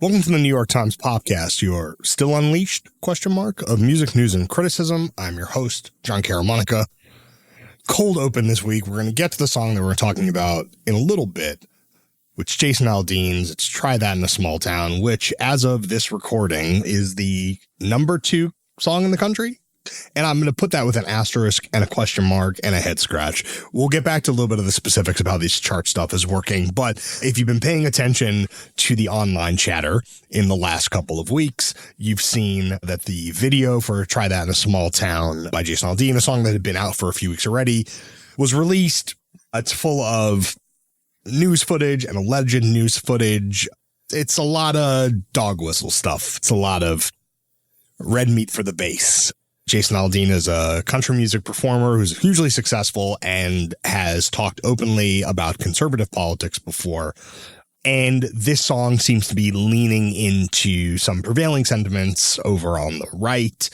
Welcome to the New York Times podcast, your still unleashed ? Of music news and criticism. I'm your host, John Caramonica. Cold open this week. We're going to get to the song that we're talking about in a little bit, which Jason Aldean's. It's Try That in a Small Town, which as of this recording is the number 2 song in the country. And I'm going to put that with an asterisk and a question mark and a head scratch. We'll get back to a little bit of the specifics of how this chart stuff is working. But if you've been paying attention to the online chatter in the last couple of weeks, you've seen that the video for Try That in a Small Town by Jason Aldean, a song that had been out for a few weeks already, was released. It's full of news footage and alleged news footage. It's a lot of dog whistle stuff. It's a lot of red meat for the base. Jason Aldean is a country music performer who's hugely successful and has talked openly about conservative politics before. And this song seems to be leaning into some prevailing sentiments over on the right.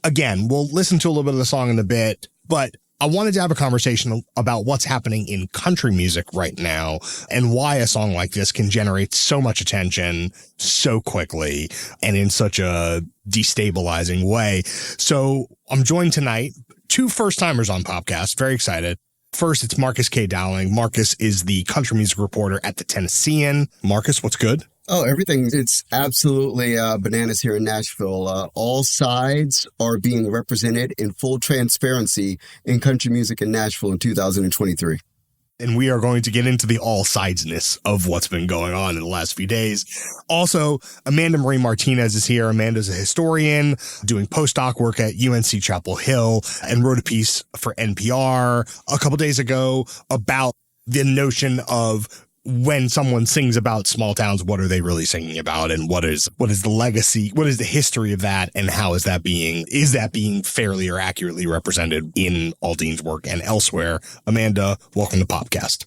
Again, we'll listen to a little bit of the song in a bit, but I wanted to have a conversation about what's happening in country music right now and why a song like this can generate so much attention so quickly and in such a destabilizing way. So I'm joined tonight, 2 first-timers on Popcast. Very excited. First, it's Marcus K. Dowling. Marcus is the country music reporter at the Tennessean. Marcus, what's good? Oh, everything. It's absolutely bananas here in Nashville. All sides are being represented in full transparency in country music in Nashville in 2023. And we are going to get into the all sidesness of what's been going on in the last few days. Also, Amanda Marie Martinez is here. Amanda's a historian doing postdoc work at UNC Chapel Hill and wrote a piece for NPR a couple days ago about the notion of when someone sings about small towns, what are they really singing about? And what is the legacy? What is the history of that? And how is that being fairly or accurately represented in Aldean's work and elsewhere? Amanda, welcome to Popcast.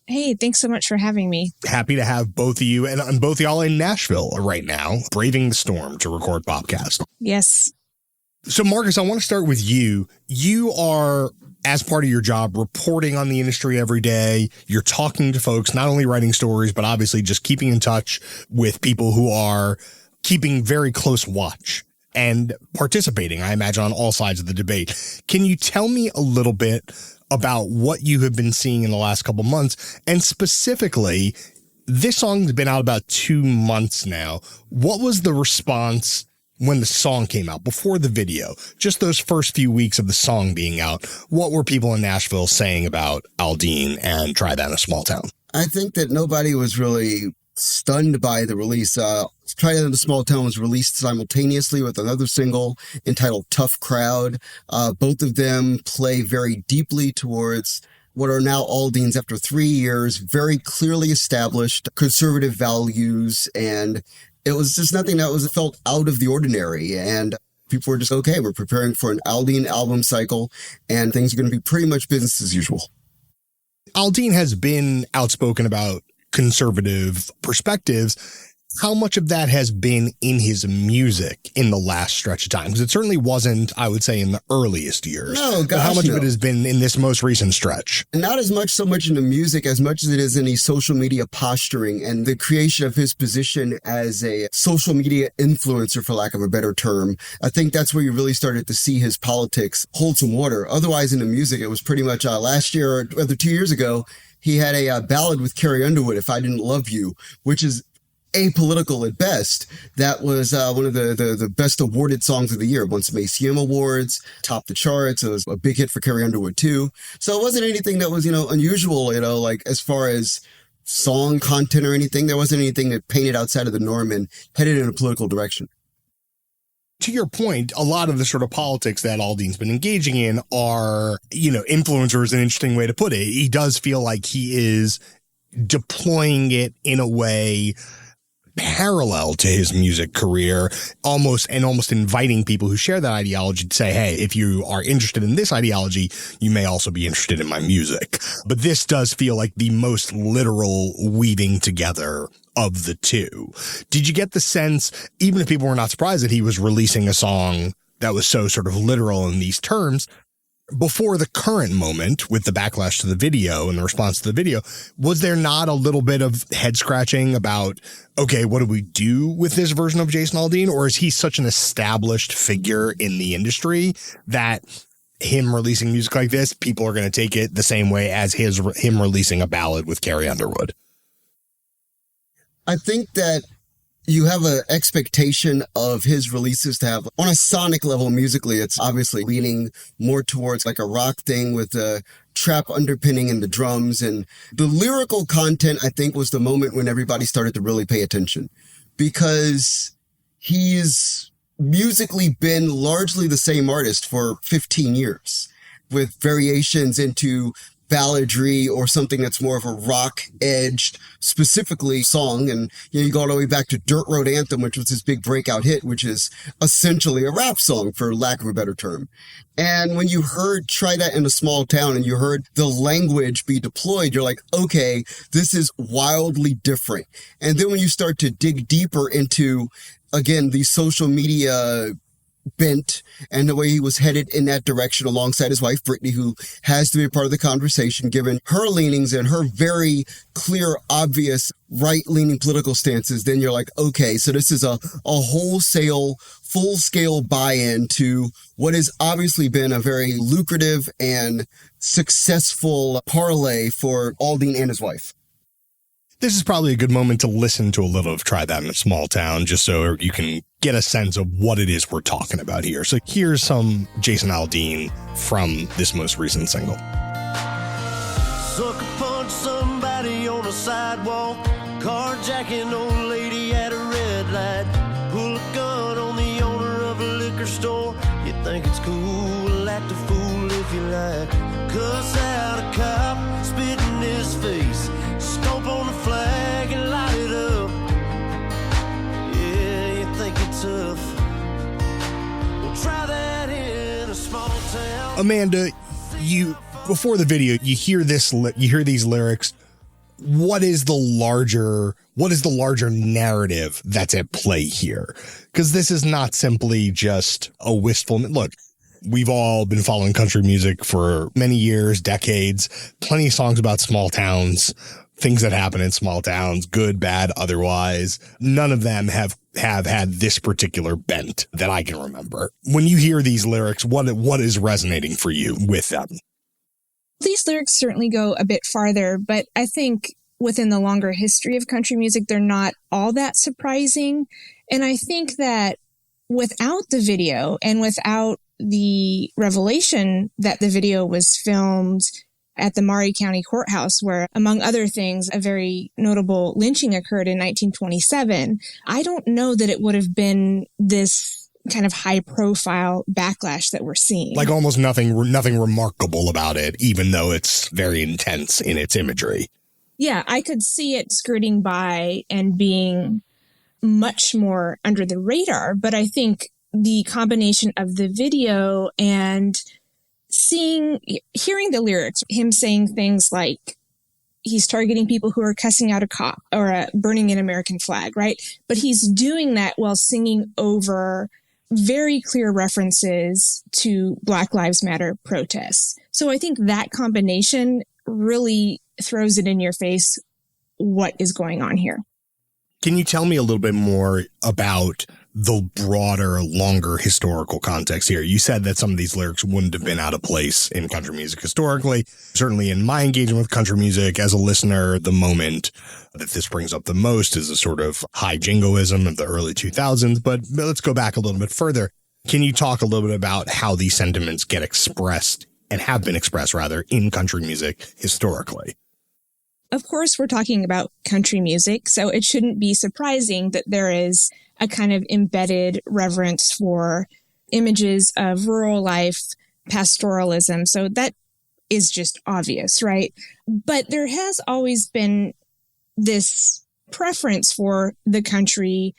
Hey, thanks so much for having me. Happy to have both of you and both of y'all in Nashville right now, braving the storm to record Popcast. Yes. So Marcus, I want to start with you. You are, as part of your job, reporting on the industry every day. You're talking to folks, not only writing stories, but obviously just keeping in touch with people who are keeping very close watch and participating, I imagine, on all sides of the debate. Can you tell me a little bit about what you have been seeing in the last couple months? And specifically, this song's been out about 2 months now. What was the response when the song came out, before the video, just those first few weeks of the song being out? What were people in Nashville saying about Aldean and Try That in a Small Town? I think that nobody was really stunned by the release. Try That in a Small Town was released simultaneously with another single entitled Tough Crowd. Both of them play very deeply towards what are now Aldean's, after 3 years, very clearly established conservative values, and it was just nothing that felt out of the ordinary. And people were just, okay, we're preparing for an Aldean album cycle and things are going to be pretty much business as usual. Aldean has been outspoken about conservative perspectives. How much of that has been in his music in the last stretch of time? Because it certainly wasn't, I would say, in the earliest years. No, gosh, how much of it has been in this most recent stretch? Not as much so much in the music as much as it is in the social media posturing and the creation of his position as a social media influencer, for lack of a better term. I think that's where you really started to see his politics hold some water. Otherwise, in the music, it was pretty much last year, or rather 2 years ago, he had a ballad with Carrie Underwood, If I Didn't Love You, which is apolitical at best. That was one of the best awarded songs of the year. Won some ACM awards, topped the charts. It was a big hit for Carrie Underwood too. So it wasn't anything that was, unusual, like as far as song content or anything. There wasn't anything that painted outside of the norm and headed in a political direction. To your point, a lot of the sort of politics that Aldean's been engaging in are, influencer is an interesting way to put it. He does feel like he is deploying it in a way parallel to his music career, almost inviting people who share that ideology to say, hey, if you are interested in this ideology, you may also be interested in my music. But this does feel like the most literal weaving together of the two. Did you get the sense, even if people were not surprised that he was releasing a song that was so sort of literal in these terms, before the current moment with the backlash to the video and the response to the video, was there not a little bit of head scratching about, okay, what do we do with this version of Jason Aldean? Or is he such an established figure in the industry that him releasing music like this, people are going to take it the same way as him releasing a ballad with Carrie Underwood? I think that you have an expectation of his releases to have, on a sonic level musically, it's obviously leaning more towards like a rock thing with a trap underpinning in the drums. And the lyrical content, I think, was the moment when everybody started to really pay attention, because he's musically been largely the same artist for 15 years with variations into balladry or something that's more of a rock edged specifically song. And you go all the way back to Dirt Road Anthem, which was his big breakout hit, which is essentially a rap song, for lack of a better term. And when you heard Try That in a Small Town and you heard the language be deployed, you're like, okay, this is wildly different. And then when you start to dig deeper into, again, the social media bent and the way he was headed in that direction alongside his wife, Brittany, who has to be a part of the conversation, given her leanings and her very clear, obvious right-leaning political stances, then you're like, okay, so this is a wholesale, full-scale buy-in to what has obviously been a very lucrative and successful parlay for Aldean and his wife. This is probably a good moment to listen to a little of Try That in a Small Town, just so you can get a sense of what it is we're talking about here. So here's some Jason Aldean from this most recent single. Sucker punch somebody on a sidewalk, carjacking old lady at a red light, pull a gun on the owner of a liquor store. You think it's cool, act a fool if you like, cuss out a cop, spit in his face, stomp on the flag and light it up. Yeah, you think it's tough. Well, try that in a small town. Amanda, before the video, you hear these lyrics. What is the larger narrative that's at play here? Because this is not simply just a wistful look. We've all been following country music for many years, decades, plenty of songs about small towns, things that happen in small towns, good, bad, otherwise. None of them have had this particular bent that I can remember. When you hear these lyrics, what is resonating for you with them? These lyrics certainly go a bit farther, but I think within the longer history of country music, they're not all that surprising. And I think that without the video and without the revelation that the video was filmed at the Maury County Courthouse, where, among other things, a very notable lynching occurred in 1927, I don't know that it would have been this kind of high-profile backlash that we're seeing. Like almost nothing remarkable about it, even though it's very intense in its imagery. Yeah, I could see it skirting by and being much more under the radar, but I think the combination of the video and hearing the lyrics, him saying things like he's targeting people who are cussing out a cop or burning an American flag, right? But he's doing that while singing over very clear references to Black Lives Matter protests. So I think that combination really throws it in your face what is going on here. Can you tell me a little bit more about the broader, longer historical context here? You said that some of these lyrics wouldn't have been out of place in country music historically. Certainly in my engagement with country music as a listener, the moment that this brings up the most is a sort of high jingoism of the early 2000s. But let's go back a little bit further. Can you talk a little bit about how these sentiments get expressed and have been expressed, rather, in country music historically? Of course, we're talking about country music, so it shouldn't be surprising that there is a kind of embedded reverence for images of rural life, pastoralism. So that is just obvious, right? But there has always been this preference for the country,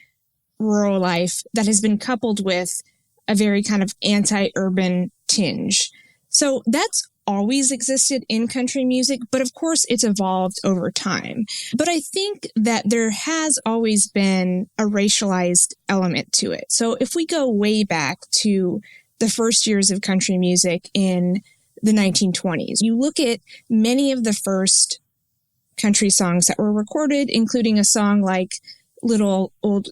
rural life that has been coupled with a very kind of anti-urban tinge. So that's always existed in country music, but of course it's evolved over time. But I think that there has always been a racialized element to it. So if we go way back to the first years of country music in the 1920s. You look at many of the first country songs that were recorded, including a song like Little Old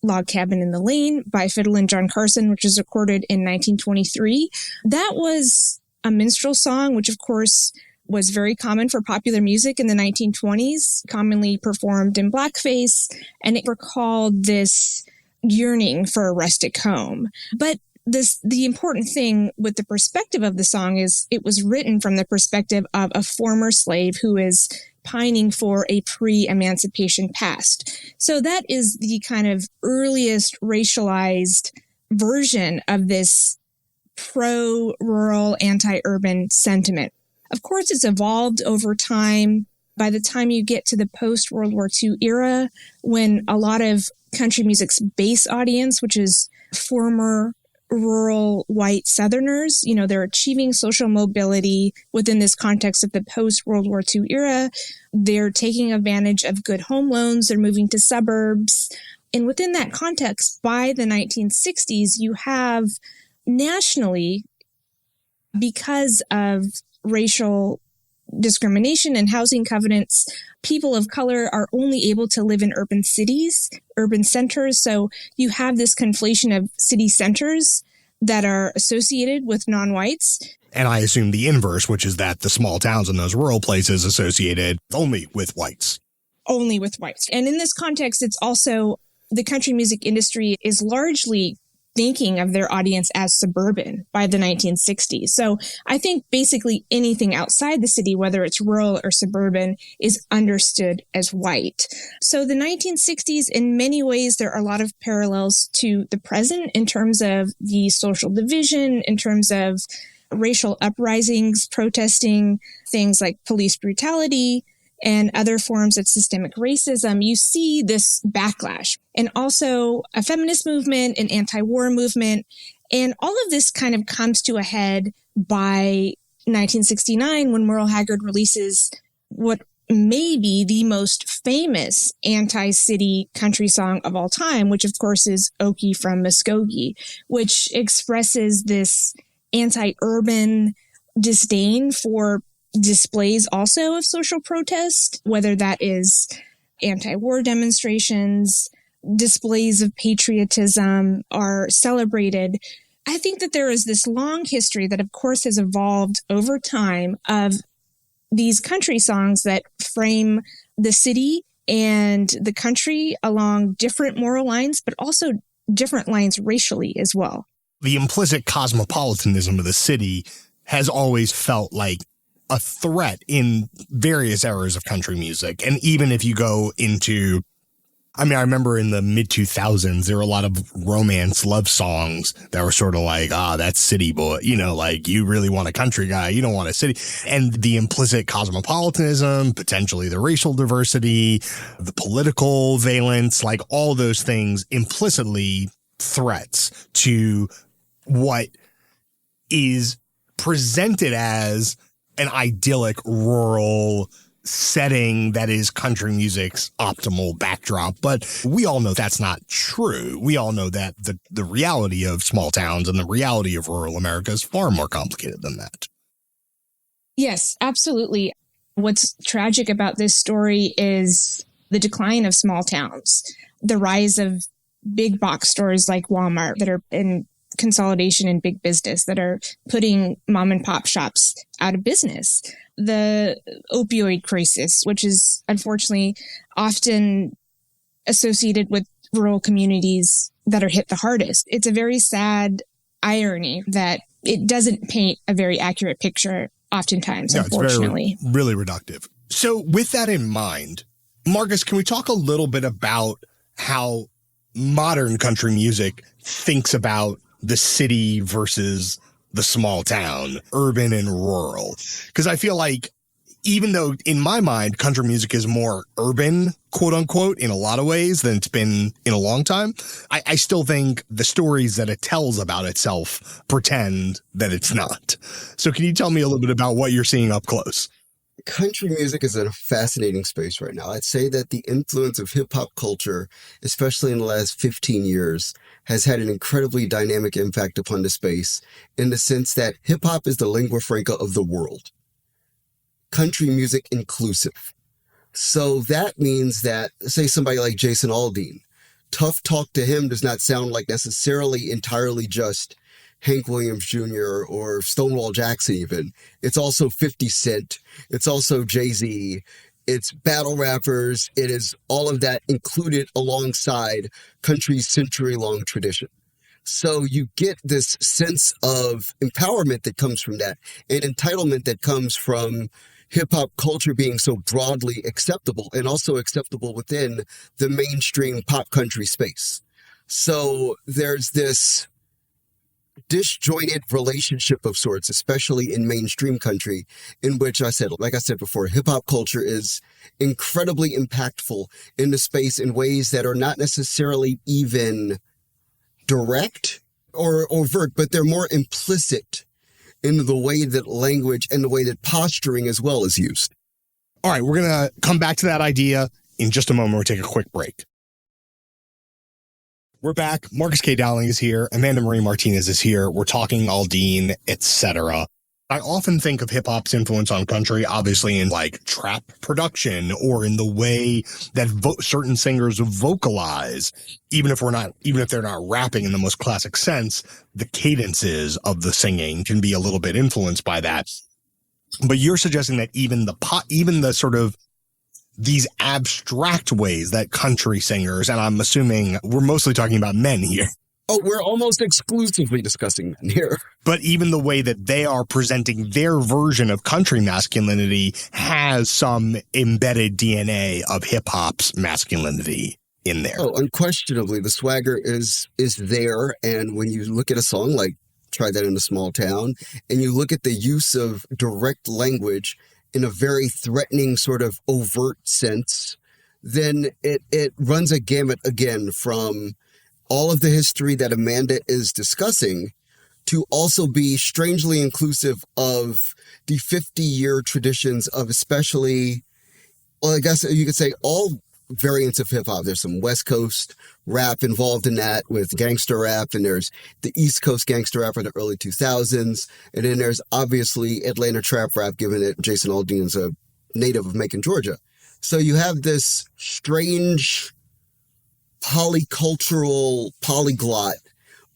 Log Cabin in the Lane by Fiddlin' John Carson, which was recorded in 1923. That was a minstrel song, which of course was very common for popular music in the 1920s, commonly performed in blackface, and it recalled this yearning for a rustic home. But the important thing with the perspective of the song is it was written from the perspective of a former slave who is pining for a pre-emancipation past. So that is the kind of earliest racialized version of this pro-rural, anti-urban sentiment. Of course, it's evolved over time. By the time you get to the post-World War II era, when a lot of country music's base audience, which is former rural white Southerners, they're achieving social mobility within this context of the post-World War II era. They're taking advantage of good home loans. They're moving to suburbs. And within that context, by the 1960s, you have nationally, because of racial discrimination and housing covenants, people of color are only able to live in urban cities, urban centers. So you have this conflation of city centers that are associated with non-whites. And I assume the inverse, which is that the small towns and those rural places associated only with whites. Only with whites. And in this context, it's also the country music industry is largely thinking of their audience as suburban by the 1960s. So I think basically anything outside the city, whether it's rural or suburban, is understood as white. So the 1960s, in many ways, there are a lot of parallels to the present in terms of the social division, in terms of racial uprisings, protesting things like police brutality, and other forms of systemic racism. You see this backlash, and also a feminist movement, an anti-war movement. And all of this kind of comes to a head by 1969 when Merle Haggard releases what may be the most famous anti-city country song of all time, which of course is Okie from Muskogee, which expresses this anti-urban disdain for displays also of social protest, whether that is anti-war demonstrations, displays of patriotism are celebrated. I think that there is this long history that, of course, has evolved over time of these country songs that frame the city and the country along different moral lines, but also different lines racially as well. The implicit cosmopolitanism of the city has always felt like a threat in various eras of country music. And even if you go into, I remember in the mid 2000s, there were a lot of romance love songs that were sort of like, that's city boy, like you really want a country guy. You don't want a city. And the implicit cosmopolitanism, potentially the racial diversity, the political valence, like all those things implicitly threats to what is presented as an idyllic rural setting that is country music's optimal backdrop. But we all know that's not true. We all know that the reality of small towns and the reality of rural America is far more complicated than that. Yes, absolutely. What's tragic about this story is the decline of small towns, the rise of big box stores like Walmart that are in consolidation in big business, that are putting mom and pop shops out of business. The opioid crisis, which is unfortunately often associated with rural communities that are hit the hardest. It's a very sad irony that it doesn't paint a very accurate picture oftentimes, unfortunately. It's really reductive. So with that in mind, Marcus, can we talk a little bit about how modern country music thinks about the city versus the small town, urban and rural? Because I feel like even though in my mind, country music is more urban, quote unquote, in a lot of ways than it's been in a long time, I still think the stories that it tells about itself pretend that it's not. So can you tell me a little bit about what you're seeing up close? Country music is a fascinating space right now. I'd say that the influence of hip hop culture, especially in the last 15 years, has had an incredibly dynamic impact upon the space in the sense that hip hop is the lingua franca of the world. Country music inclusive. So that means that, say, somebody like Jason Aldean, tough talk to him does not sound like necessarily entirely just Hank Williams Jr. or Stonewall Jackson even. It's also 50 Cent. It's also Jay-Z. It's battle rappers. It is all of that included alongside country's century-long tradition. So you get this sense of empowerment that comes from that, and entitlement that comes from hip-hop culture being so broadly acceptable and also acceptable within the mainstream pop country space. So there's this disjointed relationship of sorts, especially in mainstream country, in which like I said before, hip hop culture is incredibly impactful in the space in ways that are not necessarily even direct or overt, but they're more implicit in the way that language and the way that posturing as well is used. All right, we're going to come back to that idea in just a moment. We'll take a quick break. We're back. Marcus K. Dowling is here. Amanda Marie Martinez is here. We're talking Aldean, etc. I often think of hip hop's influence on country, obviously in like trap production or in the way that certain singers vocalize, even if they're not rapping in the most classic sense, the cadences of the singing can be a little bit influenced by that. But you're suggesting that even the sort of these abstract ways that country singers, and I'm assuming we're mostly talking about men here. Oh, we're almost exclusively discussing men here. But even the way that they are presenting their version of country masculinity has some embedded DNA of hip hop's masculinity in there. Oh, unquestionably, the swagger is there. And when you look at a song like Try That in a Small Town, and you look at the use of direct language in a very threatening sort of overt sense, then it runs a gamut again from all of the history that Amanda is discussing to also be strangely inclusive of the 50-year traditions of especially, well, I guess you could say all variants of hip hop. There's some West Coast rap involved in that with gangster rap, and there's the East Coast gangster rap in the early 2000s, and then there's obviously Atlanta trap rap, given that Jason Aldean's a native of Macon, Georgia. So you have this strange polycultural polyglot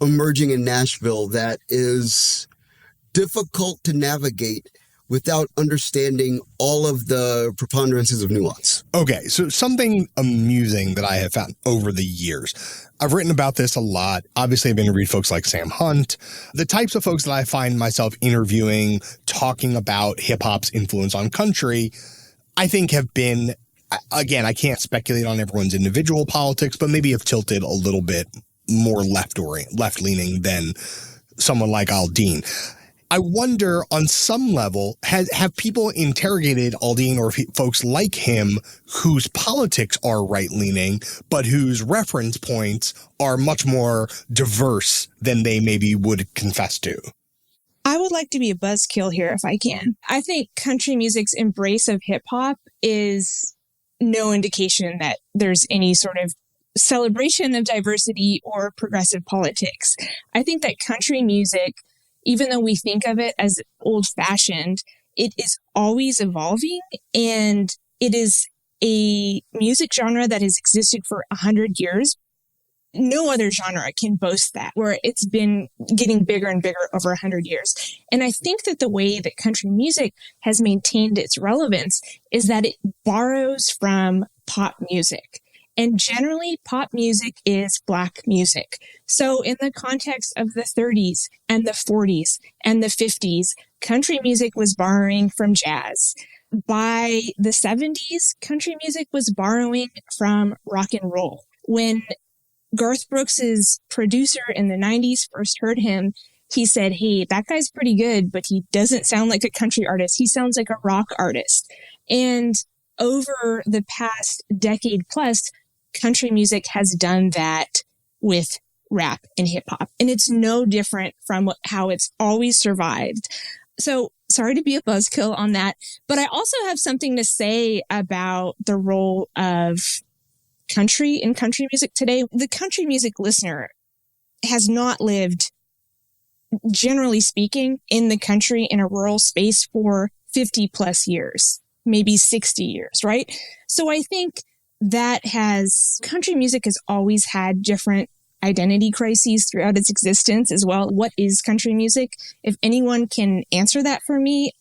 emerging in Nashville that is difficult to navigate without understanding all of the preponderances of nuance. Okay, so something amusing that I have found over the years. I've written about this a lot. Obviously, I've interviewed folks like Sam Hunt. The types of folks that I find myself interviewing, talking about hip-hop's influence on country, I think have been, again, I can't speculate on everyone's individual politics, but maybe have tilted a little bit more left-leaning than someone like Aldean. I wonder, on some level, have people interrogated Aldean or folks like him whose politics are right-leaning, but whose reference points are much more diverse than they maybe would confess to? I would like to be a buzzkill here if I can. I think country music's embrace of hip-hop is no indication that there's any sort of celebration of diversity or progressive politics. I think that country music, even though we think of it as old-fashioned, it is always evolving, and it is a music genre that has existed for 100 years. No other genre can boast that, where it's been getting bigger and bigger over 100 years. And I think that the way that country music has maintained its relevance is that it borrows from pop music. And generally, pop music is Black music. So in the context of the 30s and the 40s and the 50s, country music was borrowing from jazz. By the 70s, country music was borrowing from rock and roll. When Garth Brooks's producer in the 90s first heard him, he said, "Hey, that guy's pretty good, but he doesn't sound like a country artist. He sounds like a rock artist." And over the past decade plus, country music has done that with rap and hip hop. And it's no different from how it's always survived. So sorry to be a buzzkill on that, but I also have something to say about the role of country in country music today. The country music listener has not lived, generally speaking, in the country in a rural space for 50 plus years, maybe 60 years, right? So I think country music has always had different identity crises throughout its existence as well. What is country music? If anyone can answer that for me,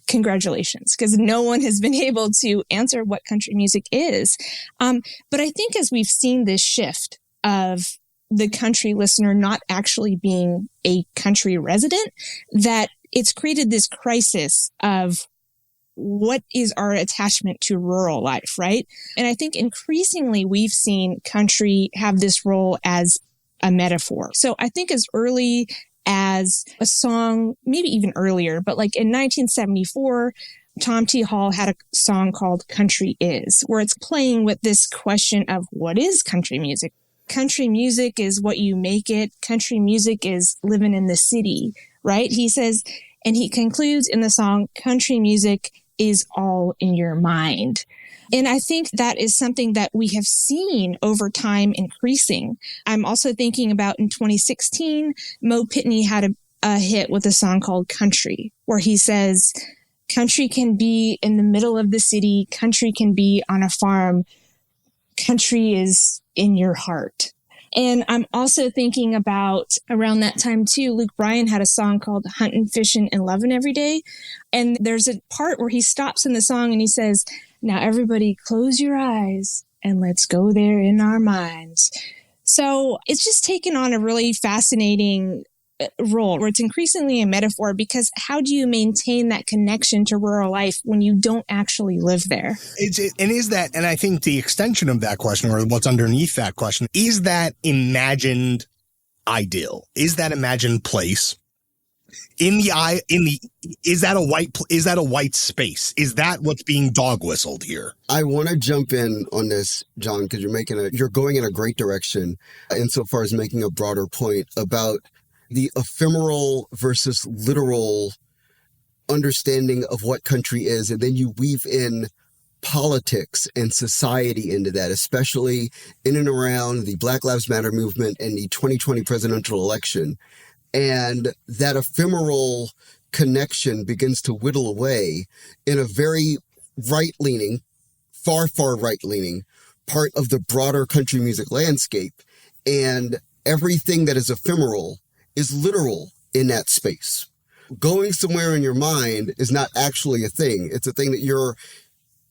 congratulations, because no one has been able to answer what country music is. But I think as we've seen this shift of the country listener not actually being a country resident, that it's created this crisis of what is our attachment to rural life, right? And I think increasingly we've seen country have this role as a metaphor. So I think as early as a song, maybe even earlier, but like in 1974, Tom T. Hall had a song called Country Is, where it's playing with this question of what is country music? Country music is what you make it. Country music is living in the city, right? He says, and he concludes in the song, country music is all in your mind. And I think that is something that we have seen over time increasing. I'm also thinking about in 2016, Mo Pitney had a hit with a song called Country, where he says, country can be in the middle of the city. Country can be on a farm. Country is in your heart. And I'm also thinking about around that time too, Luke Bryan had a song called Huntin', Fishin', and Lovin' Every Day. And there's a part where he stops in the song and he says, now everybody close your eyes and let's go there in our minds. So it's just taken on a really fascinating role where it's increasingly a metaphor, because how do you maintain that connection to rural life when you don't actually live there? And I think the extension of that question, or what's underneath that question, is that imagined ideal? Is that imagined place? Is that a white space? Is that what's being dog whistled here? I want to jump in on this, John, because you're going in a great direction insofar as making a broader point about the ephemeral versus literal understanding of what country is. And then you weave in politics and society into that, especially in and around the Black Lives Matter movement and the 2020 presidential election. And that ephemeral connection begins to whittle away in a very right-leaning, far right-leaning part of the broader country music landscape. And everything that is ephemeral is literal in that space. Going somewhere in your mind is not actually a thing. It's a thing that you're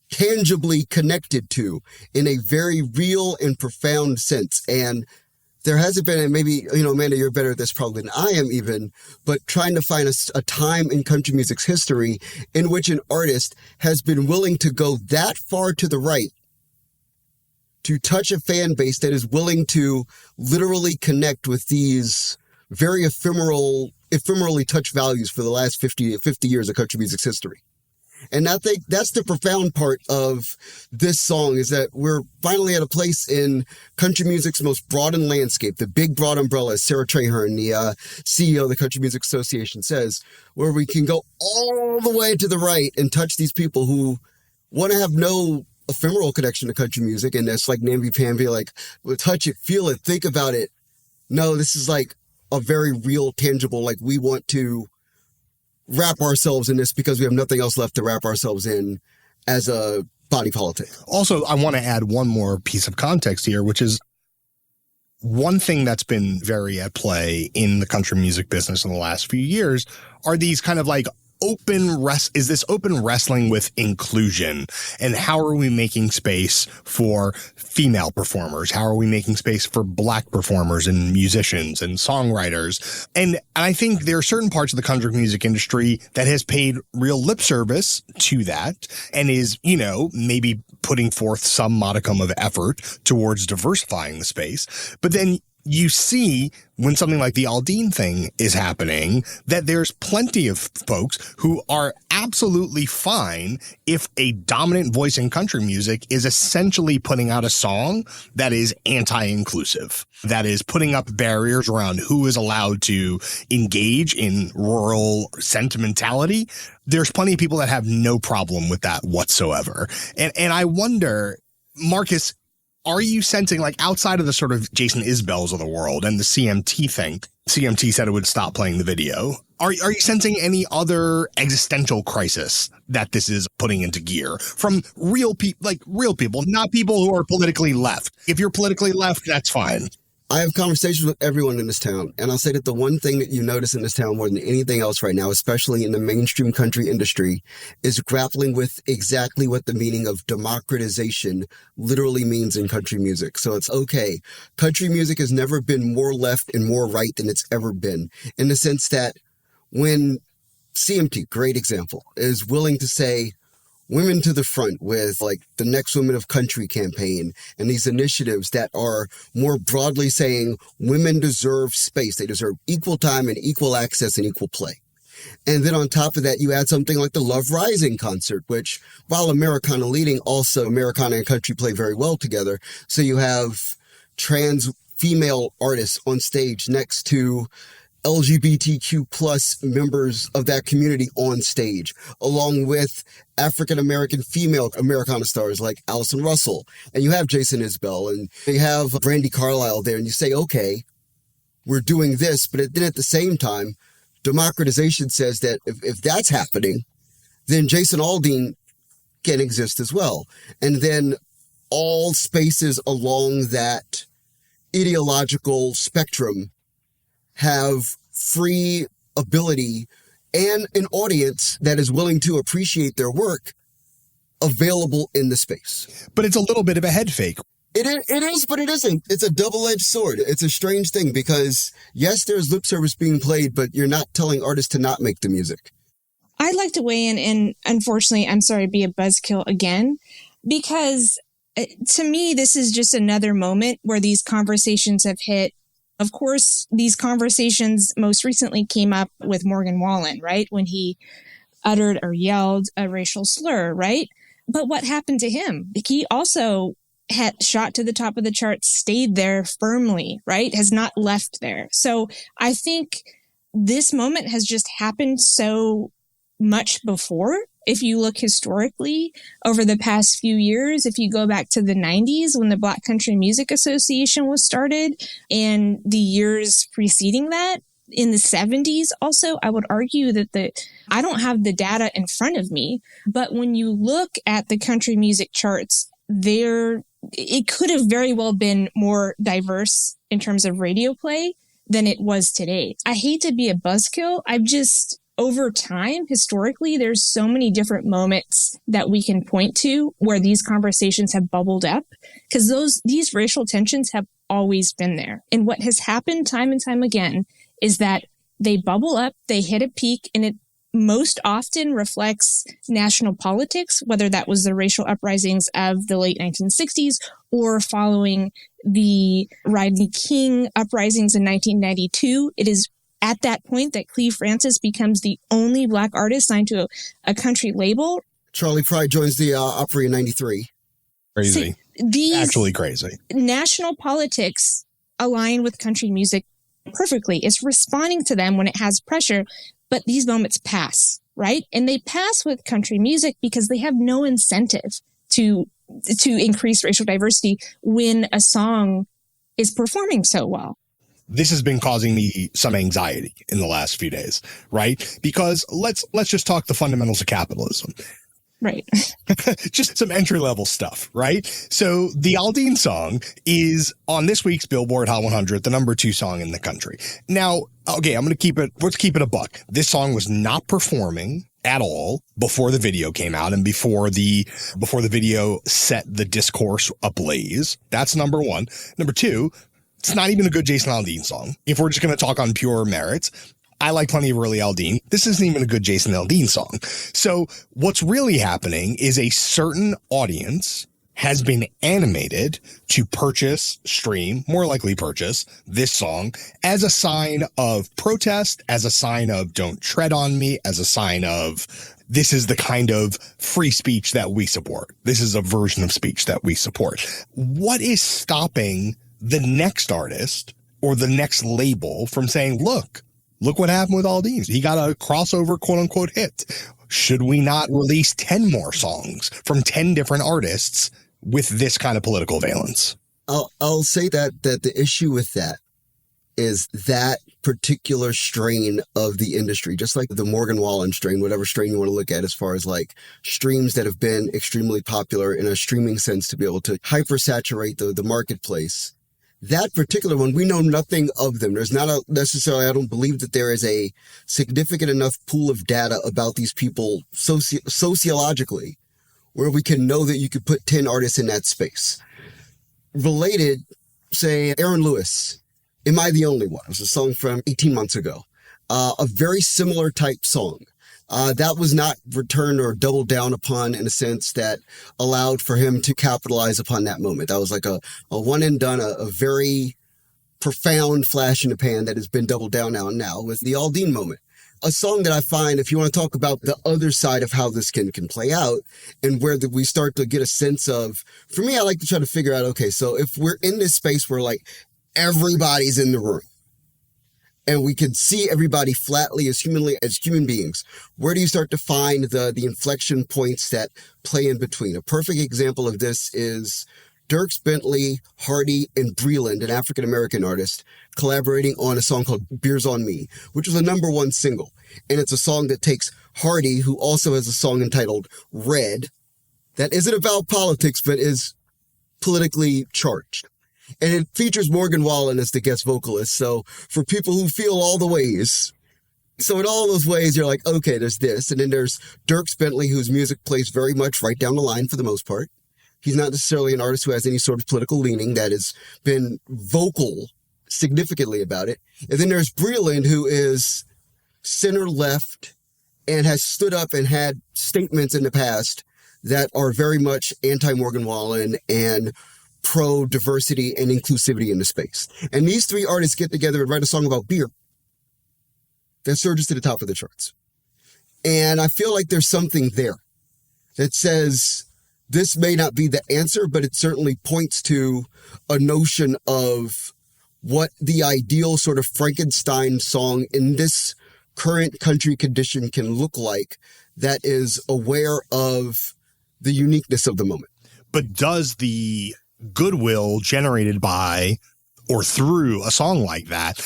tangibly connected to in a very real and profound sense. And there hasn't been, and maybe, Amanda, you're better at this probably than I am even, but trying to find a time in country music's history in which an artist has been willing to go that far to the right to touch a fan base that is willing to literally connect with these very ephemerally touched values for the last 50 years of country music's history. And I think that's the profound part of this song, is that we're finally at a place in country music's most broadened landscape, the big broad umbrella, as Sarah Traherne, the CEO of the Country Music Association, says, where we can go all the way to the right and touch these people who want to have no ephemeral connection to country music. And that's like namby-pamby, like, we'll touch it, feel it, think about it. No, this is like a very real, tangible, like, we want to wrap ourselves in this because we have nothing else left to wrap ourselves in as a body politic. Also, I want to add one more piece of context here, which is one thing that's been very at play in the country music business in the last few years are these kind of like is this open wrestling with inclusion, and how are we making space for female performers? How are we making space for Black performers and musicians and songwriters? And I think there are certain parts of the country music industry that has paid real lip service to that and is, maybe putting forth some modicum of effort towards diversifying the space. But then you see when something like the Aldean thing is happening, that there's plenty of folks who are absolutely fine if a dominant voice in country music is essentially putting out a song that is anti-inclusive, that is putting up barriers around who is allowed to engage in rural sentimentality. There's plenty of people that have no problem with that whatsoever. And I wonder, Marcus, are you sensing, like, outside of the sort of Jason Isbells of the world and the CMT thing, CMT said it would stop playing the video. Are you sensing any other existential crisis that this is putting into gear from real people, not people who are politically left? If you're politically left, that's fine. I have conversations with everyone in this town, and I'll say that the one thing that you notice in this town more than anything else right now, especially in the mainstream country industry, is grappling with exactly what the meaning of democratization literally means in country music. So it's okay. Country music has never been more left and more right than it's ever been, in the sense that when CMT, great example, is willing to say, women to the front with like the Next Women of Country campaign and these initiatives that are more broadly saying women deserve space. They deserve equal time and equal access and equal play. And then on top of that, you add something like the Love Rising concert, which while Americana leading, also Americana and country play very well together. So you have trans female artists on stage next to LGBTQ plus members of that community on stage, along with African-American female Americana stars like Allison Russell. And you have Jason Isbell and you have Brandi Carlile there, and you say, okay, we're doing this, but then at the same time, democratization says that if that's happening, then Jason Aldean can exist as well. And then all spaces along that ideological spectrum have free ability and an audience that is willing to appreciate their work available in the space. But it's a little bit of a head fake. It is, but it isn't. It's a double-edged sword. It's a strange thing because, yes, there's lip service being played, but you're not telling artists to not make the music. I'd like to weigh in, and unfortunately, I'm sorry, be a buzzkill again, because to me, this is just another moment where these conversations have hit. Of course, these conversations most recently came up with Morgan Wallen, right? When he uttered or yelled a racial slur, right? But what happened to him? He also had shot to the top of the charts, stayed there firmly, right? Has not left there. So I think this moment has just happened so much before. If you look historically over the past few years, if you go back to the 90s when the Black Country Music Association was started and the years preceding that, in the 70s also, I would argue that I don't have the data in front of me, but when you look at the country music charts, it could have very well been more diverse in terms of radio play than it was today. I hate to be a buzzkill. Over time, historically, there's so many different moments that we can point to where these conversations have bubbled up because these racial tensions have always been there. And what has happened time and time again is that they bubble up, they hit a peak, and it most often reflects national politics, whether that was the racial uprisings of the late 1960s or following the Rodney King uprisings in 1992. It is at that point that Cleve Francis becomes the only Black artist signed to a country label. Charlie Pride joins the Opry in 93. Crazy. These actually crazy. National politics align with country music perfectly. It's responding to them when it has pressure, but these moments pass, right? And they pass with country music because they have no incentive to increase racial diversity when a song is performing so well. This has been causing me some anxiety in the last few days, right? Because let's just talk the fundamentals of capitalism. Right. Just some entry level stuff, right? So the Aldean song is on this week's Billboard Hot 100, the number 2 song in the country. Now, okay, let's keep it a buck. This song was not performing at all before the video came out and before the video set the discourse ablaze. That's number one. Number two, it's not even a good Jason Aldean song. If we're just going to talk on pure merits, I like plenty of early Aldean. This isn't even a good Jason Aldean song. So what's really happening is a certain audience has been animated to purchase, stream, more likely purchase this song as a sign of protest, as a sign of don't tread on me, as a sign of this is the kind of free speech that we support. This is a version of speech that we support. What is stopping the next artist or the next label from saying, look what happened with Aldean. He got a crossover quote unquote hit. Should we not release 10 more songs from 10 different artists with this kind of political valence? I'll say that the issue with that is that particular strain of the industry, just like the Morgan Wallen strain, whatever strain you want to look at as far as like streams that have been extremely popular in a streaming sense to be able to hypersaturate the marketplace. That particular one, we know nothing of them. There's not necessarily, I don't believe that there is a significant enough pool of data about these people sociologically where we can know that you could put 10 artists in that space. Related, say, Aaron Lewis, Am I the Only One? It was a song from 18 months ago. A very similar type song. That was not returned or doubled down upon in a sense that allowed for him to capitalize upon that moment. That was like a one and done, a very profound flash in the pan that has been doubled down now with the Aldean moment. A song that I find, if you want to talk about the other side of how this can play out and where we start to get a sense of, for me, I like to try to figure out, okay, so if we're in this space where like everybody's in the room, and we can see everybody flatly as human beings, where do you start to find the inflection points that play in between? A perfect example of this is Dierks Bentley, Hardy, and Breland, an African-American artist, collaborating on a song called Beers on Me, which was a #1 single. And it's a song that takes Hardy, who also has a song entitled Red, that isn't about politics, but is politically charged. And it features Morgan Wallen as the guest vocalist. So for people who feel all the ways, so in all those ways, you're like, okay, there's this. And then there's Dierks Bentley, whose music plays very much right down the line for the most part. He's not necessarily an artist who has any sort of political leaning that has been vocal significantly about it. And then there's Breland, who is center left and has stood up and had statements in the past that are very much anti-Morgan Wallen and pro-diversity and inclusivity in the space. And these three artists get together and write a song about beer that surges to the top of the charts. And I feel like there's something there that says this may not be the answer, but it certainly points to a notion of what the ideal sort of Frankenstein song in this current country condition can look like that is aware of the uniqueness of the moment. But does the goodwill generated by or through a song like that,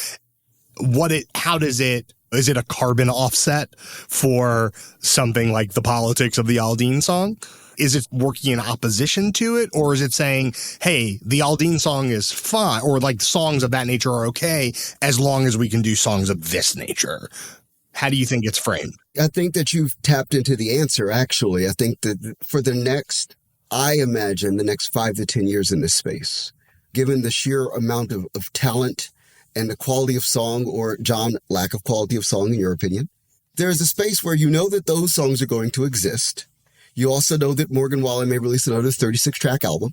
is it a carbon offset for something like the politics of the Aldean song? Is it working in opposition to it? Or is it saying, hey, the Aldean song is fine, or like songs of that nature are okay as long as we can do songs of this nature? How do you think it's framed? I think that you've tapped into the answer, actually. I think that for I imagine the next 5 to 10 years in this space, given the sheer amount of talent and the quality of song, or John, lack of quality of song in your opinion, there's a space where you know that those songs are going to exist. You also know that Morgan Wallen may release another 36-track album.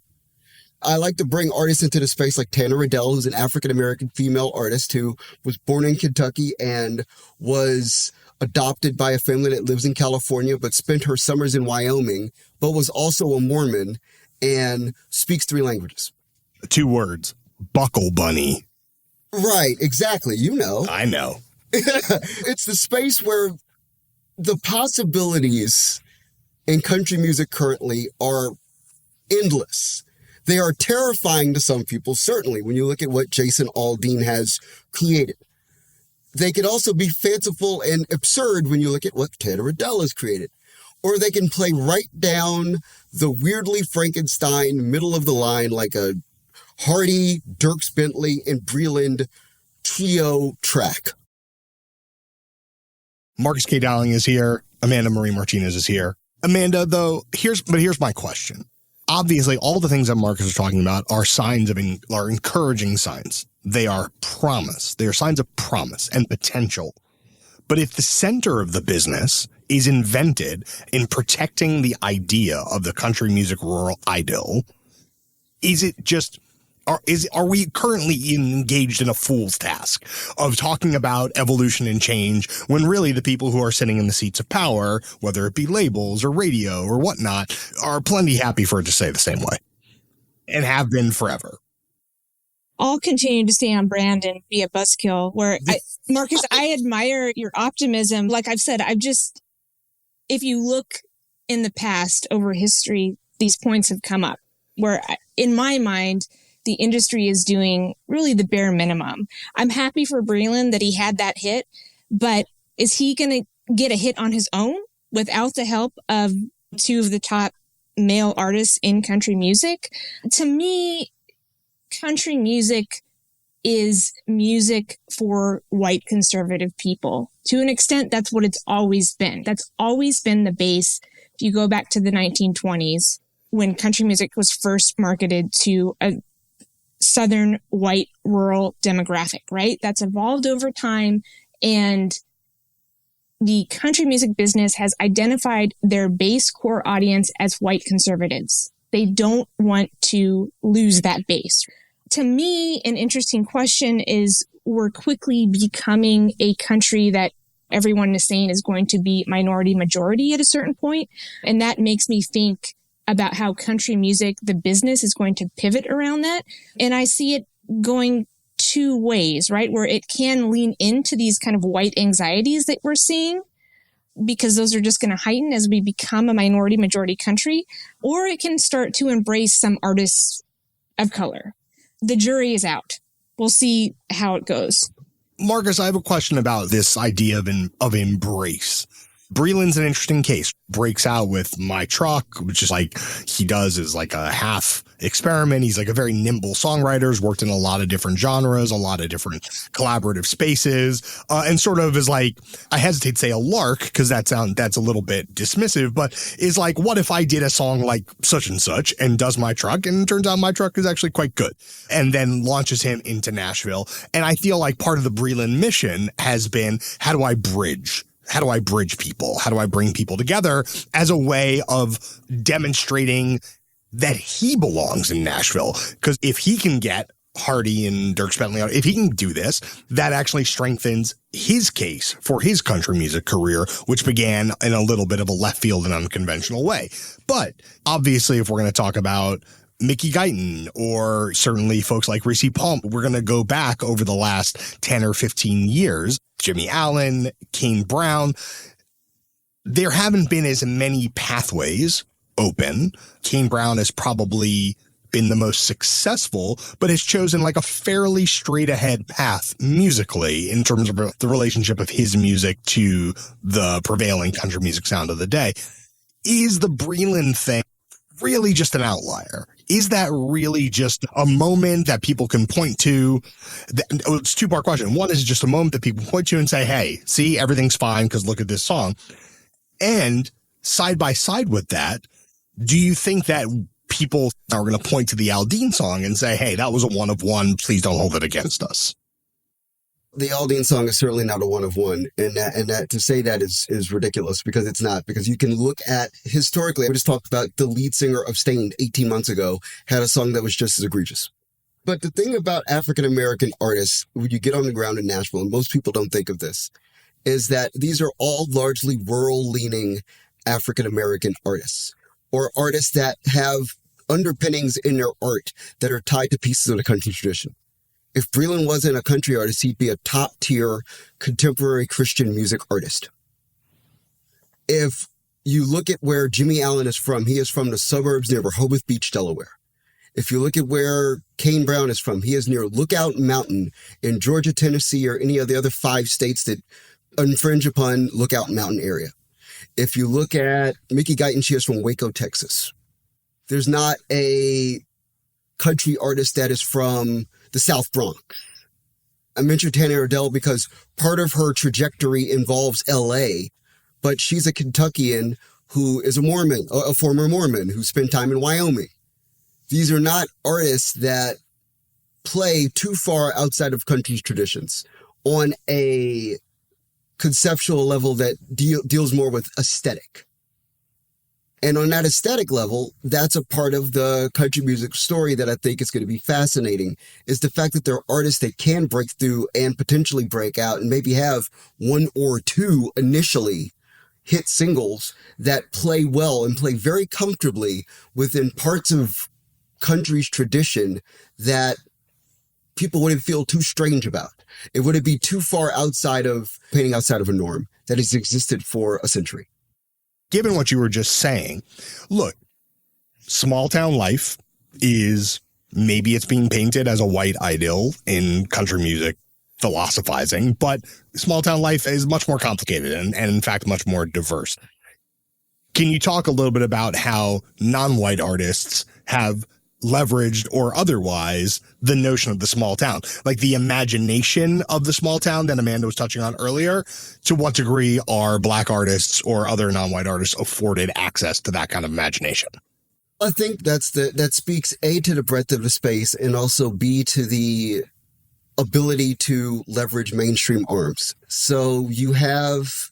I like to bring artists into the space like Tanner Riddell, who's an African-American female artist who was born in Kentucky and was adopted by a family that lives in California, but spent her summers in Wyoming, but was also a Mormon and speaks 3 languages. 2 words, buckle bunny. Right, exactly. You know. I know. It's the space where the possibilities in country music currently are endless. They are terrifying to some people, certainly, when you look at what Jason Aldean has created. They can also be fanciful and absurd when you look at what Tanner Riddell has created. Or they can play right down the weirdly Frankenstein, middle of the line, like a Hardy, Dierks Bentley, and Breland trio track. Marcus K. Dowling is here. Amanda Marie Martinez is here. Amanda, though, here's my question. Obviously, all the things that Marcus is talking about are are encouraging signs. They are promise. They are signs of promise and potential. But if the center of the business is invented in protecting the idea of the country music rural idyll, is it just, are we currently engaged in a fool's task of talking about evolution and change when really the people who are sitting in the seats of power, whether it be labels or radio or whatnot, are plenty happy for it to stay the same way and have been forever? I'll continue to stay on brand and be a buzzkill Marcus, I admire your optimism. Like I've said, if you look in the past over history, these points have come up where in my mind, the industry is doing really the bare minimum. I'm happy for Breland that he had that hit, but is he going to get a hit on his own without the help of two of the top male artists in country music? To me, country music is music for white conservative people. To an extent, that's what it's always been. That's always been the base. If you go back to the 1920s, when country music was first marketed to a Southern white rural demographic, right? That's evolved over time. And the country music business has identified their base core audience as white conservatives. They don't want to lose that base. To me, an interesting question is we're quickly becoming a country that everyone is saying is going to be minority majority at a certain point. And that makes me think about how country music, the business, is going to pivot around that. And I see it going two ways, right? Where it can lean into these kind of white anxieties that we're seeing, because those are just going to heighten as we become a minority majority country, or it can start to embrace some artists of color. The jury is out. We'll see how it goes. Marcus, I have a question about this idea of embrace. Breland's an interesting case. Breaks out with My Truck, which is like he does is like a half experiment. He's like a very nimble songwriter, has worked in a lot of different genres, a lot of different collaborative spaces, and sort of is like, I hesitate to say a lark because that's a little bit dismissive, but is like, what if I did a song like such and such and does My Truck, and it turns out My Truck is actually quite good, and then launches him into Nashville. And I feel like part of the Breland mission has been, how do I bridge people? How do I bring people together as a way of demonstrating that he belongs in Nashville? Because if he can get Hardy and Dierks Bentley, if he can do this, that actually strengthens his case for his country music career, which began in a little bit of a left field and unconventional way. But obviously, if we're going to talk about Mickey Guyton or certainly folks like Reese Palm, we're going to go back over the last 10 or 15 years. Jimmy Allen, Kane Brown, there haven't been as many pathways open. Kane Brown has probably been the most successful, but has chosen like a fairly straight ahead path musically in terms of the relationship of his music to the prevailing country music sound of the day. Is the Breland thing really just an outlier? Is that really just a moment that people can point to? It's a two-part question. One is just a moment that people point to and say, hey, see, everything's fine because look at this song. And side by side with that, do you think that people are going to point to the Aldean song and say, hey, that was a one of one, please don't hold it against us? The Aldean song is certainly not a one of one. And that to say that is ridiculous, because it's not. Because you can look at historically, I just talked about the lead singer of Stained 18 months ago had a song that was just as egregious. But the thing about African-American artists, when you get on the ground in Nashville, and most people don't think of this, is that these are all largely rural-leaning African-American artists, or artists that have underpinnings in their art that are tied to pieces of the country tradition. If Breland wasn't a country artist, he'd be a top-tier contemporary Christian music artist. If you look at where Jimmy Allen is from, he is from the suburbs near Rehoboth Beach, Delaware. If you look at where Kane Brown is from, he is near Lookout Mountain in Georgia, Tennessee, or any of the other 5 states that infringe upon Lookout Mountain area. If you look at Mickey Guyton, she is from Waco, Texas. There's not a country artist that is from the South Bronx. I mentioned Tanya Ardell because part of her trajectory involves LA, but she's a Kentuckian who is a Mormon, a former Mormon who spent time in Wyoming. These are not artists that play too far outside of country's traditions. On a conceptual level that deals more with aesthetic. And on that aesthetic level, that's a part of the country music story that I think is going to be fascinating, is the fact that there are artists that can break through and potentially break out and maybe have one or two initially hit singles that play well and play very comfortably within parts of country's tradition that people wouldn't feel too strange about. It wouldn't be too far outside of painting outside of a norm that has existed for a century. Given what you were just saying, look, small town life is, maybe it's being painted as a white ideal in country music philosophizing, but small town life is much more complicated and in fact much more diverse. Can you talk a little bit about how non-white artists have leveraged or otherwise the notion of the small town, like the imagination of the small town that Amanda was touching on earlier? To what degree are Black artists or other non-white artists afforded access to that kind of imagination? I think that speaks A, to the breadth of the space, and also B, to the ability to leverage mainstream arms. So you have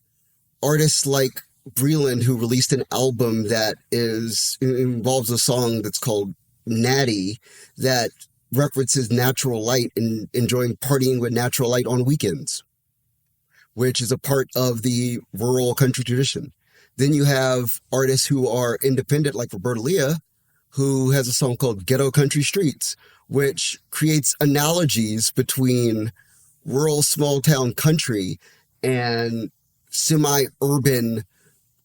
artists like Breland, who released an album that involves a song that's called Natty, that references natural light and enjoying partying with natural light on weekends, which is a part of the rural country tradition. Then you have artists who are independent, like Roberta Leah, who has a song called Ghetto Country Streets, which creates analogies between rural small town country and semi-urban,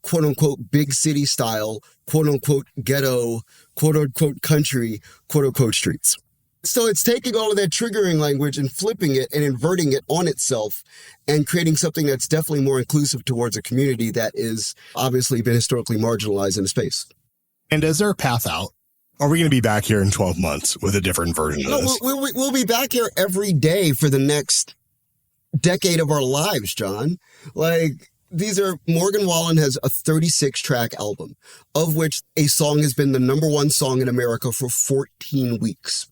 quote unquote, big city style, quote unquote, ghetto, quote unquote, country, quote unquote, streets. So it's taking all of that triggering language and flipping it and inverting it on itself and creating something that's definitely more inclusive towards a community that is obviously been historically marginalized in the space. And is there a path out? Are we going to be back here in 12 months with a different version of this? We'll be back here every day for the next decade of our lives, John. Like, Morgan Wallen has a 36-track album, of which a song has been the number one song in America for 14 weeks.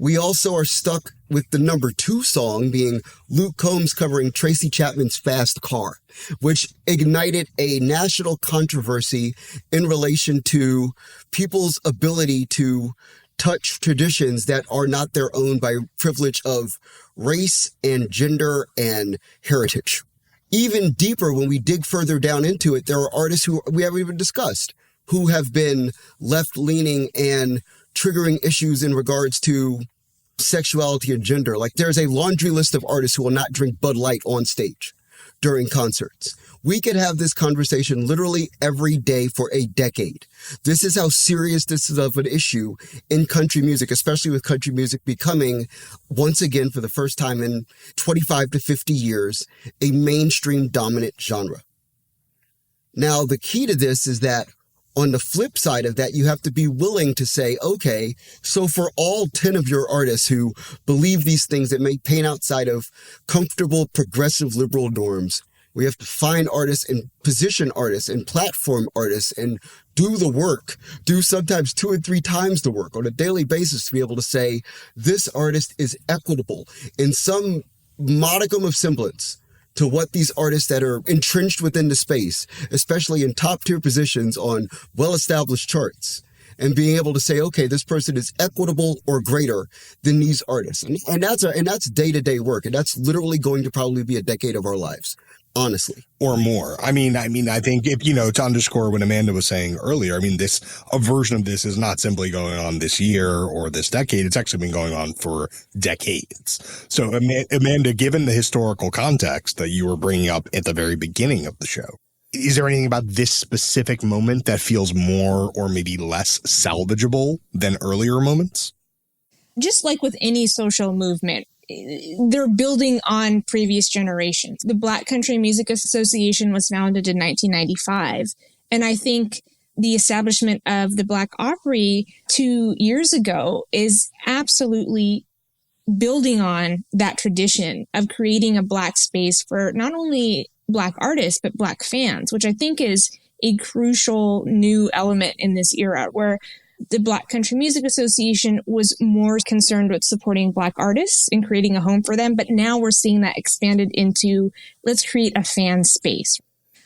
We also are stuck with the number 2 song being Luke Combs covering Tracy Chapman's Fast Car, which ignited a national controversy in relation to people's ability to touch traditions that are not their own by privilege of race and gender and heritage. Even deeper, when we dig further down into it, there are artists who we haven't even discussed who have been left-leaning and triggering issues in regards to sexuality and gender. Like, there's a laundry list of artists who will not drink Bud Light on stage during concerts. We could have this conversation literally every day for a decade. This is how serious this is of an issue in country music, especially with country music becoming, once again, for the first time in 25 to 50 years, a mainstream dominant genre. Now, the key to this is that on the flip side of that, you have to be willing to say, okay, so for all 10 of your artists who believe these things that may paint outside of comfortable, progressive, liberal norms, we have to find artists and position artists and platform artists and do the work, do sometimes 2 and 3 times the work on a daily basis to be able to say, this artist is equitable in some modicum of semblance to what these artists that are entrenched within the space, especially in top tier positions on well-established charts, and being able to say, okay, this person is equitable or greater than these artists. And that's day-to-day work. And that's literally going to probably be a decade of our lives, honestly. Or more. I mean, I think if, to underscore what Amanda was saying earlier, a version of this is not simply going on this year or this decade. It's actually been going on for decades. So Amanda, given the historical context that you were bringing up at the very beginning of the show, is there anything about this specific moment that feels more or maybe less salvageable than earlier moments? Just like with any social movement, they're building on previous generations. The Black Country Music Association was founded in 1995. And I think the establishment of the Black Opry 2 years ago is absolutely building on that tradition of creating a Black space for not only Black artists, but Black fans, which I think is a crucial new element in this era, where The Black Country Music Association was more concerned with supporting Black artists and creating a home for them. But now we're seeing that expanded into, let's create a fan space.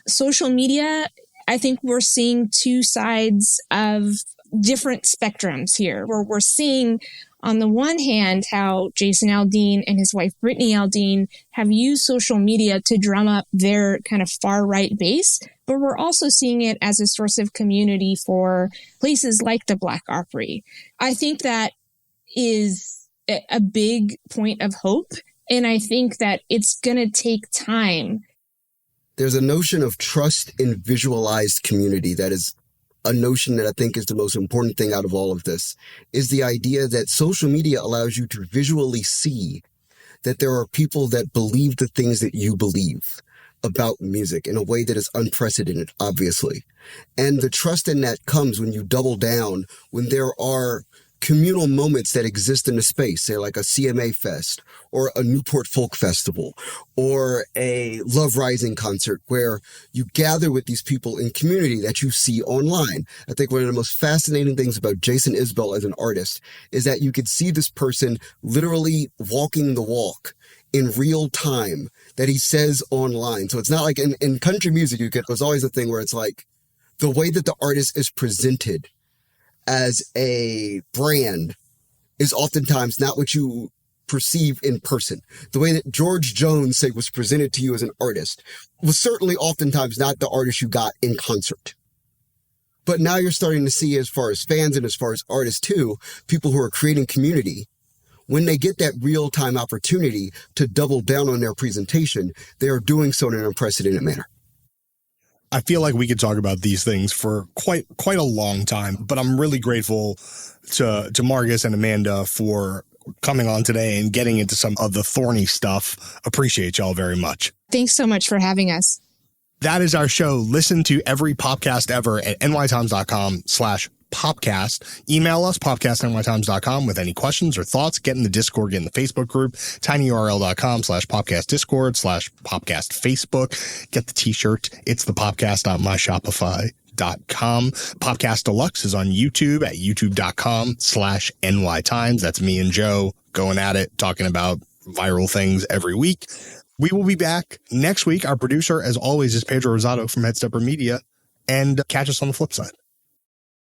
Social media, I think we're seeing two sides of different spectrums here, where we're seeing on the one hand how Jason Aldean and his wife Brittany Aldean have used social media to drum up their kind of far right base, but we're also seeing it as a source of community for places like the Black Opry. I think that is a big point of hope, and I think that it's going to take time. There's a notion of trust in visualized community that is a notion that I think is the most important thing out of all of this, is the idea that social media allows you to visually see that there are people that believe the things that you believe about music in a way that is unprecedented, obviously. And the trust in that comes when you double down, when there are communal moments that exist in the space, say like a CMA Fest or a Newport Folk Festival or a Love Rising concert, where you gather with these people in community that you see online. I think one of the most fascinating things about Jason Isbell as an artist is that you could see this person literally walking the walk in real time that he says online. So it's not like in country music, there's always a thing where it's like the way that the artist is presented as a brand is oftentimes not what you perceive in person. The way that George Jones, say, was presented to you as an artist was certainly oftentimes not the artist you got in concert. But now you're starting to see, as far as fans and as far as artists too, people who are creating community, when they get that real-time opportunity to double down on their presentation, they are doing so in an unprecedented manner. I feel like we could talk about these things for quite a long time, but I'm really grateful to Marcus and Amanda for coming on today and getting into some of the thorny stuff. Appreciate y'all very much. Thanks so much for having us. That is our show. Listen to every podcast ever at nytimes.com/podcast. Email us, podcast@nytimes.com, with any questions or thoughts. Get in the Discord, get in the Facebook group, tinyurl.com/popcastdiscord/popcast Facebook. Get the t-shirt. It's the popcast.myshopify.com. Popcast Deluxe is on YouTube at youtube.com/nytimes. That's me and Joe going at it, talking about viral things every week. We will be back next week. Our producer, as always, is Pedro Rosado from Headstepper Media, and catch us on the flip side.